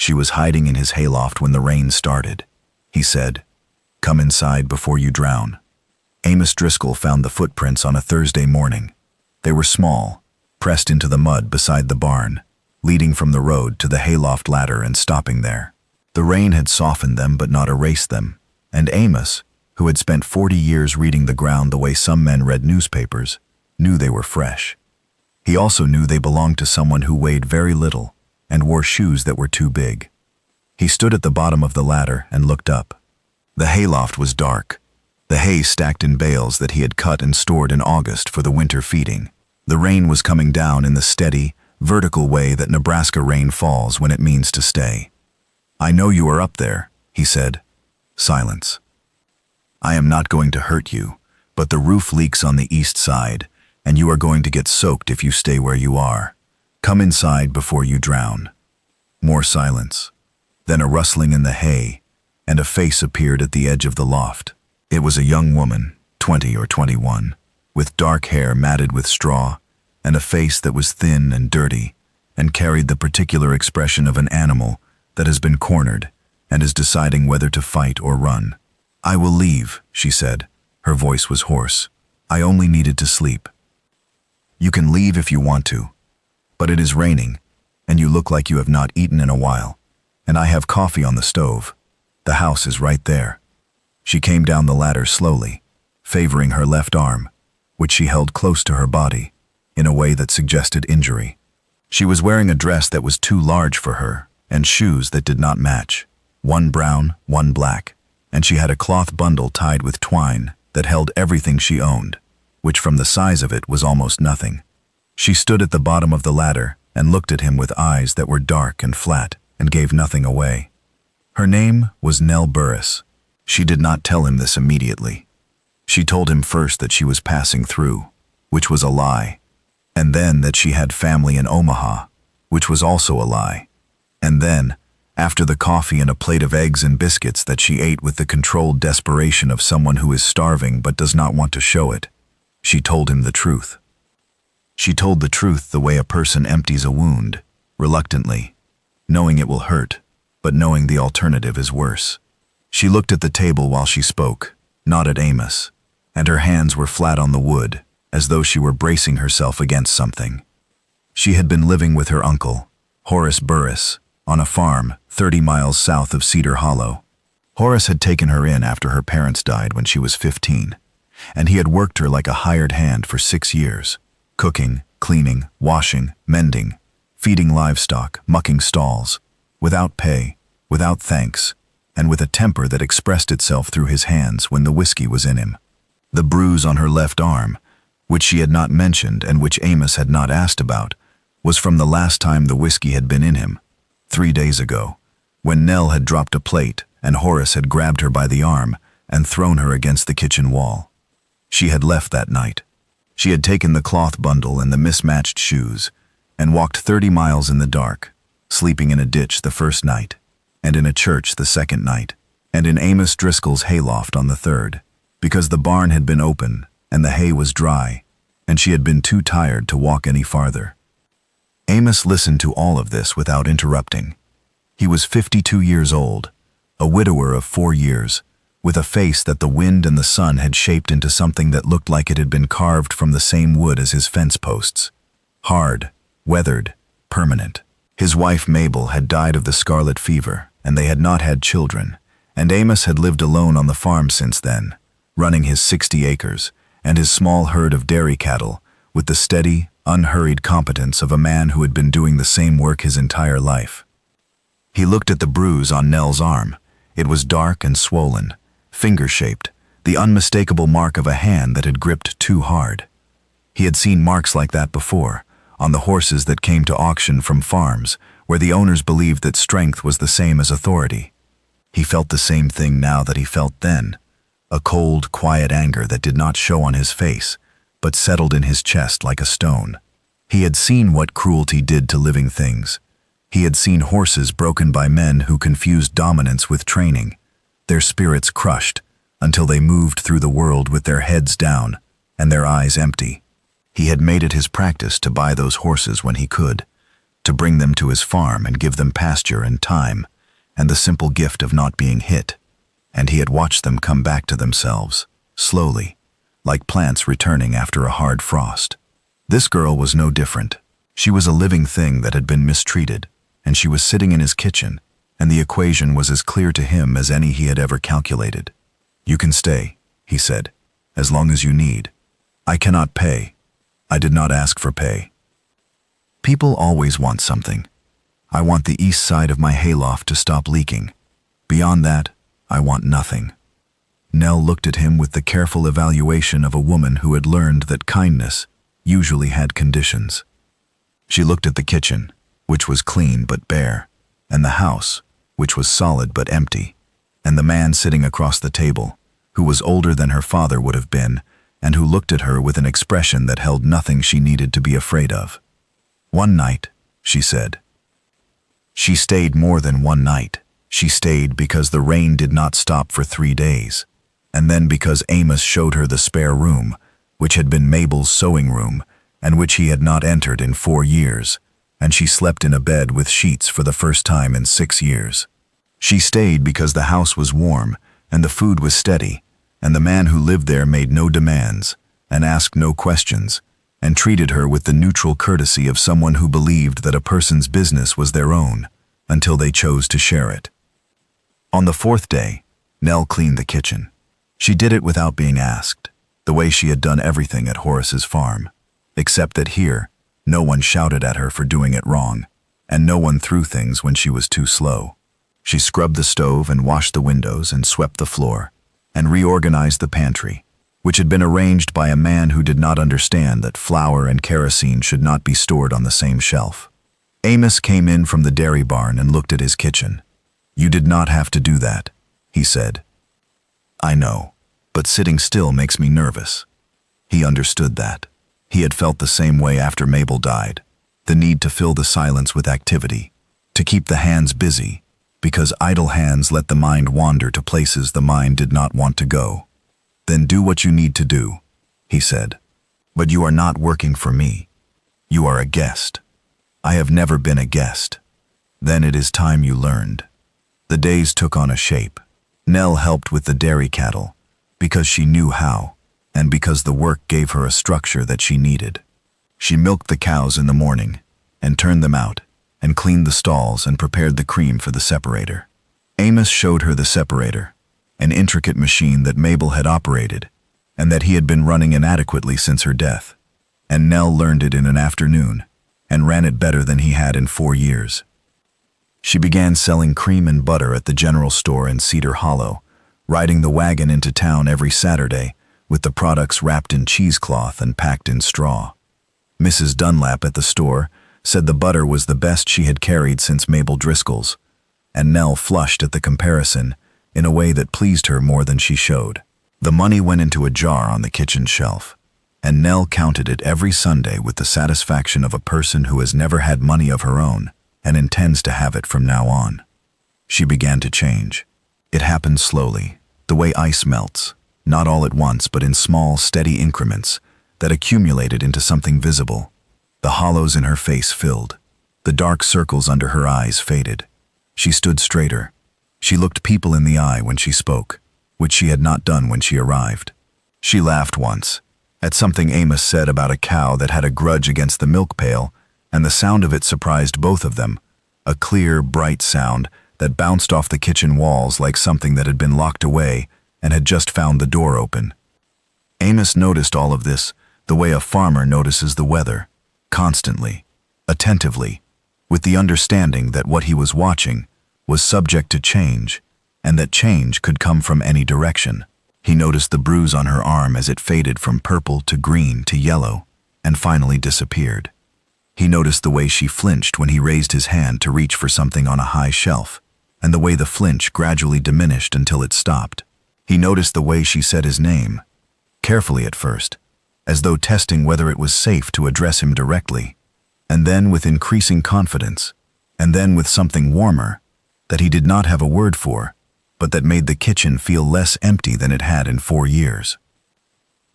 She was hiding in his hayloft when the rain started. He said, "Come inside before you drown." Amos Driscoll found the footprints on a Thursday morning. They were small, pressed into the mud beside the barn, leading from the road to the hayloft ladder and stopping there. The rain had softened them but not erased them, and Amos, who had spent 40 years reading the ground the way some men read newspapers, knew they were fresh. He also knew they belonged to someone who weighed very little and wore shoes that were too big. He stood at the bottom of the ladder and looked up. The hayloft was dark, the hay stacked in bales that he had cut and stored in August for the winter feeding. The rain was coming down in the steady, vertical way that Nebraska rain falls when it means to stay. "I know you are up there," he said. Silence. "I am not going to hurt you, but the roof leaks on the east side, and you are going to get soaked if you stay where you are. Come inside before you drown." More silence. Then a rustling in the hay, and a face appeared at the edge of the loft. It was a young woman, 20 or 21, with dark hair matted with straw, and a face that was thin and dirty, and carried the particular expression of an animal that has been cornered and is deciding whether to fight or run. "I will leave," she said. Her voice was hoarse. "I only needed to sleep." "You can leave if you want to, but it is raining, and you look like you have not eaten in a while, and I have coffee on the stove. The house is right there." She came down the ladder slowly, favoring her left arm, which she held close to her body, in a way that suggested injury. She was wearing a dress that was too large for her, and shoes that did not match, one brown, one black, and she had a cloth bundle tied with twine that held everything she owned, which from the size of it was almost nothing. She stood at the bottom of the ladder and looked at him with eyes that were dark and flat and gave nothing away. Her name was Nell Burris. She did not tell him this immediately. She told him first that she was passing through, which was a lie, and then that she had family in Omaha, which was also a lie, and then, after the coffee and a plate of eggs and biscuits that she ate with the controlled desperation of someone who is starving but does not want to show it, she told him the truth. She told the truth the way a person empties a wound, reluctantly, knowing it will hurt, but knowing the alternative is worse. She looked at the table while she spoke, not at Amos, and her hands were flat on the wood, as though she were bracing herself against something. She had been living with her uncle, Horace Burris, on a farm 30 miles south of Cedar Hollow. Horace had taken her in after her parents died when she was 15, and he had worked her like a hired hand for 6 years, cooking, cleaning, washing, mending, feeding livestock, mucking stalls, without pay, without thanks, and with a temper that expressed itself through his hands when the whiskey was in him. The bruise on her left arm, which she had not mentioned and which Amos had not asked about, was from the last time the whiskey had been in him, 3 days ago, when Nell had dropped a plate and Horace had grabbed her by the arm and thrown her against the kitchen wall. She had left that night. She had taken the cloth bundle and the mismatched shoes and walked 30 miles in the dark, sleeping in a ditch the first night, and in a church the second night, and in Amos Driscoll's hayloft on the third, because the barn had been open and the hay was dry, and she had been too tired to walk any farther. Amos listened to all of this without interrupting. He was 52 years old, a widower of 4 years, with a face that the wind and the sun had shaped into something that looked like it had been carved from the same wood as his fence posts. Hard, weathered, permanent. His wife Mabel had died of the scarlet fever, and they had not had children, and Amos had lived alone on the farm since then, running his 60 acres and his small herd of dairy cattle with the steady, unhurried competence of a man who had been doing the same work his entire life. He looked at the bruise on Nell's arm. It was dark and swollen, finger-shaped, the unmistakable mark of a hand that had gripped too hard. He had seen marks like that before, on the horses that came to auction from farms, where the owners believed that strength was the same as authority. He felt the same thing now that he felt then, a cold, quiet anger that did not show on his face, but settled in his chest like a stone. He had seen what cruelty did to living things. He had seen horses broken by men who confused dominance with training, their spirits crushed, until they moved through the world with their heads down and their eyes empty. He had made it his practice to buy those horses when he could, to bring them to his farm and give them pasture and time, and the simple gift of not being hit. And he had watched them come back to themselves, slowly, like plants returning after a hard frost. This girl was no different. She was a living thing that had been mistreated, and she was sitting in his kitchen, and the equation was as clear to him as any he had ever calculated. "You can stay," he said, "as long as you need. I cannot pay. I did not ask for pay. People always want something. I want the east side of my hayloft to stop leaking. Beyond that, I want nothing." Nell looked at him with the careful evaluation of a woman who had learned that kindness usually had conditions. She looked at the kitchen, which was clean but bare, and the house, which was solid but empty, and the man sitting across the table, who was older than her father would have been, and who looked at her with an expression that held nothing she needed to be afraid of. "One night," she said. She stayed more than one night. She stayed because the rain did not stop for 3 days, and then because Amos showed her the spare room, which had been Mabel's sewing room, and which he had not entered in 4 years, and she slept in a bed with sheets for the first time in 6 years. She stayed because the house was warm, and the food was steady, and the man who lived there made no demands, and asked no questions, and treated her with the neutral courtesy of someone who believed that a person's business was their own, until they chose to share it. On the 4th day, Nell cleaned the kitchen. She did it without being asked, the way she had done everything at Horace's farm, except that here, no one shouted at her for doing it wrong, and no one threw things when she was too slow. She scrubbed the stove and washed the windows and swept the floor, and reorganized the pantry, which had been arranged by a man who did not understand that flour and kerosene should not be stored on the same shelf. Amos came in from the dairy barn and looked at his kitchen. "You did not have to do that," he said. "I know, but sitting still makes me nervous." He understood that. He had felt the same way after Mabel died, the need to fill the silence with activity, to keep the hands busy, because idle hands let the mind wander to places the mind did not want to go. "Then do what you need to do," he said. "But you are not working for me. You are a guest. I have never been a guest." "Then it is time you learned." The days took on a shape. Nell helped with the dairy cattle, because she knew how, and because the work gave her a structure that she needed. She milked the cows in the morning, and turned them out, and cleaned the stalls and prepared the cream for the separator. Amos showed her the separator, an intricate machine that Mabel had operated, and that he had been running inadequately since her death. And Nell learned it in an afternoon, and ran it better than he had in 4 years. She began selling cream and butter at the general store in Cedar Hollow, riding the wagon into town every Saturday, with the products wrapped in cheesecloth and packed in straw. Mrs. Dunlap at the store said the butter was the best she had carried since Mabel Driscoll's, and Nell flushed at the comparison in a way that pleased her more than she showed. The money went into a jar on the kitchen shelf, and Nell counted it every Sunday with the satisfaction of a person who has never had money of her own and intends to have it from now on. She began to change. It happened slowly, the way ice melts, not all at once but in small, steady increments that accumulated into something visible. The hollows in her face filled. The dark circles under her eyes faded. She stood straighter. She looked people in the eye when she spoke, which she had not done when she arrived. She laughed once, at something Amos said about a cow that had a grudge against the milk pail, and the sound of it surprised both of them, a clear, bright sound that bounced off the kitchen walls like something that had been locked away and had just found the door open. Amos noticed all of this the way a farmer notices the weather, constantly, attentively, with the understanding that what he was watching was subject to change, and that change could come from any direction. He noticed the bruise on her arm as it faded from purple to green to yellow, and finally disappeared. He noticed the way she flinched when he raised his hand to reach for something on a high shelf, and the way the flinch gradually diminished until it stopped. He noticed the way she said his name, carefully at first, as though testing whether it was safe to address him directly, and then with increasing confidence, and then with something warmer, that he did not have a word for, but that made the kitchen feel less empty than it had in 4 years.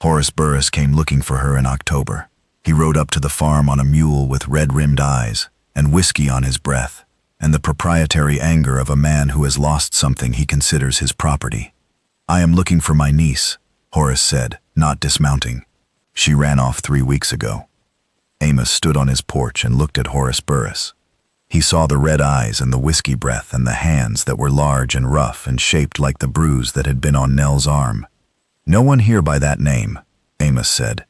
Horace Burris came looking for her in October. He rode up to the farm on a mule with red-rimmed eyes, and whiskey on his breath, and the proprietary anger of a man who has lost something he considers his property. "I am looking for my niece," Horace said, not dismounting. "She ran off 3 weeks ago." Amos stood on his porch and looked at Horace Burris. He saw the red eyes and the whiskey breath and the hands that were large and rough and shaped like the bruise that had been on Nell's arm. "No one here by that name," Amos said.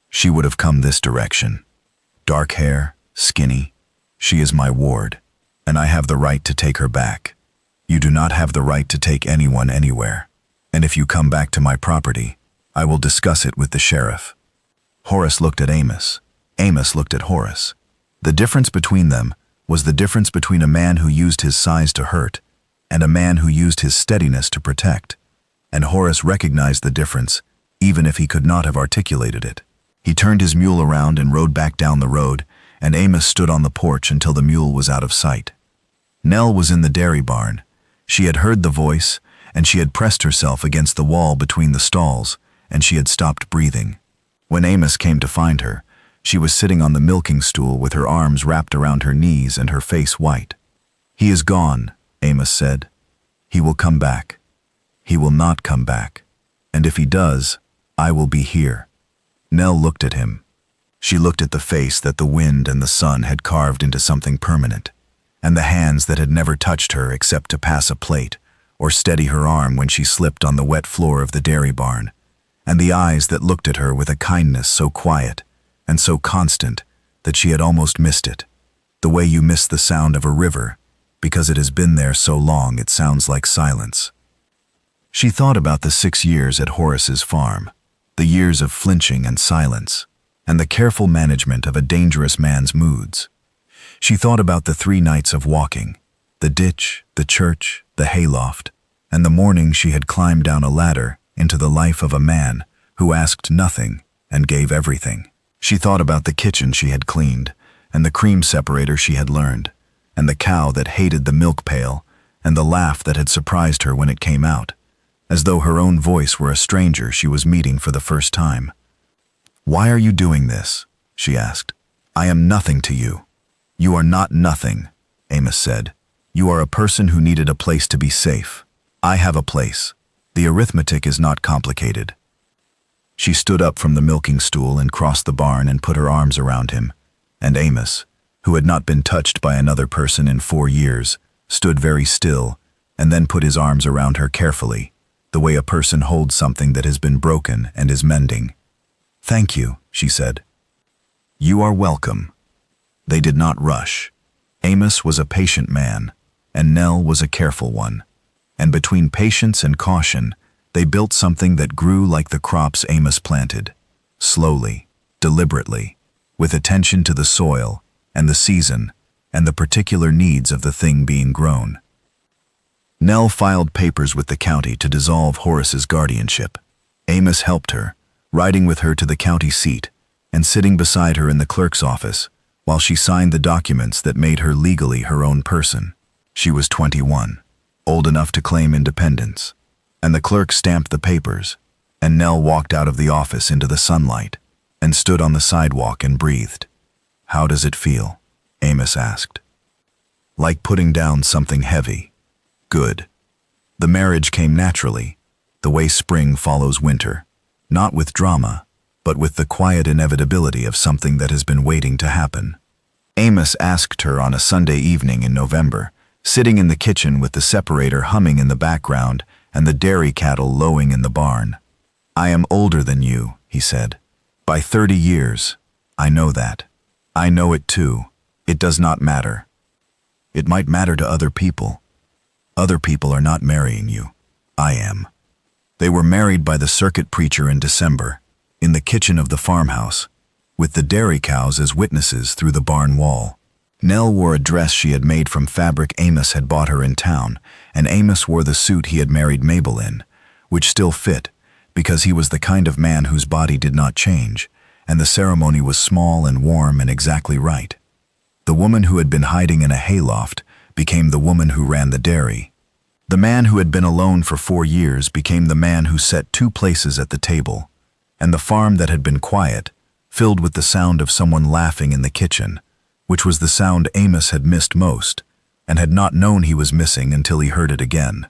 "She would have come this direction. Dark hair, skinny. She is my ward, and I have the right to take her back. You do not have the right to take anyone anywhere. And if you come back to my property, I will discuss it with the sheriff." Horace looked at Amos. Amos looked at Horace. The difference between them was the difference between a man who used his size to hurt and a man who used his steadiness to protect. And Horace recognized the difference, even if he could not have articulated it. He turned his mule around and rode back down the road, and Amos stood on the porch until the mule was out of sight. Nell was in the dairy barn. She had heard the voice, and she had pressed herself against the wall between the stalls, and she had stopped breathing. When Amos came to find her, she was sitting on the milking stool with her arms wrapped around her knees and her face white. "He is gone," Amos said. "He will come back. He will not come back. And if he does, I will be here." Nell looked at him. She looked at the face that the wind and the sun had carved into something permanent, and the hands that had never touched her except to pass a plate or steady her arm when she slipped on the wet floor of the dairy barn, and the eyes that looked at her with a kindness so quiet and so constant that she had almost missed it, the way you miss the sound of a river because it has been there so long it sounds like silence. She thought about the 6 years at Horace's farm, the years of flinching and silence, and the careful management of a dangerous man's moods. She thought about the 3 nights of walking, the ditch, the church, the hayloft, and the morning she had climbed down a ladder into the life of a man who asked nothing and gave everything. She thought about the kitchen she had cleaned, and the cream separator she had learned, and the cow that hated the milk pail, and the laugh that had surprised her when it came out, as though her own voice were a stranger she was meeting for the first time. "Why are you doing this?" she asked. "I am nothing to you." "You are not nothing," Amos said. "You are a person who needed a place to be safe. I have a place. The arithmetic is not complicated." She stood up from the milking stool and crossed the barn and put her arms around him, and Amos, who had not been touched by another person in 4 years, stood very still and then put his arms around her carefully, the way a person holds something that has been broken and is mending. "Thank you," she said. "You are welcome." They did not rush. Amos was a patient man, and Nell was a careful one. And between patience and caution, they built something that grew like the crops Amos planted, slowly, deliberately, with attention to the soil and the season and the particular needs of the thing being grown. Nell filed papers with the county to dissolve Horace's guardianship. Amos helped her, riding with her to the county seat and sitting beside her in the clerk's office while she signed the documents that made her legally her own person. She was 21, old enough to claim independence, and the clerk stamped the papers, and Nell walked out of the office into the sunlight and stood on the sidewalk and breathed. "How does it feel?" Amos asked. "Like putting down something heavy." "Good." The marriage came naturally, the way spring follows winter, not with drama, but with the quiet inevitability of something that has been waiting to happen. Amos asked her on a Sunday evening in November, sitting in the kitchen with the separator humming in the background and the dairy cattle lowing in the barn. "I am older than you," he said. "By 30 years. I know that. I know it too. It does not matter. It might matter to other people. Other people are not marrying you. I am." They were married by the circuit preacher in December, in the kitchen of the farmhouse, with the dairy cows as witnesses through the barn wall. Nell wore a dress she had made from fabric Amos had bought her in town, and Amos wore the suit he had married Mabel in, which still fit, because he was the kind of man whose body did not change, and the ceremony was small and warm and exactly right. The woman who had been hiding in a hayloft became the woman who ran the dairy. The man who had been alone for 4 years became the man who set 2 places at the table, and the farm that had been quiet, filled with the sound of someone laughing in the kitchen, which was the sound Amos had missed most, and had not known he was missing until he heard it again.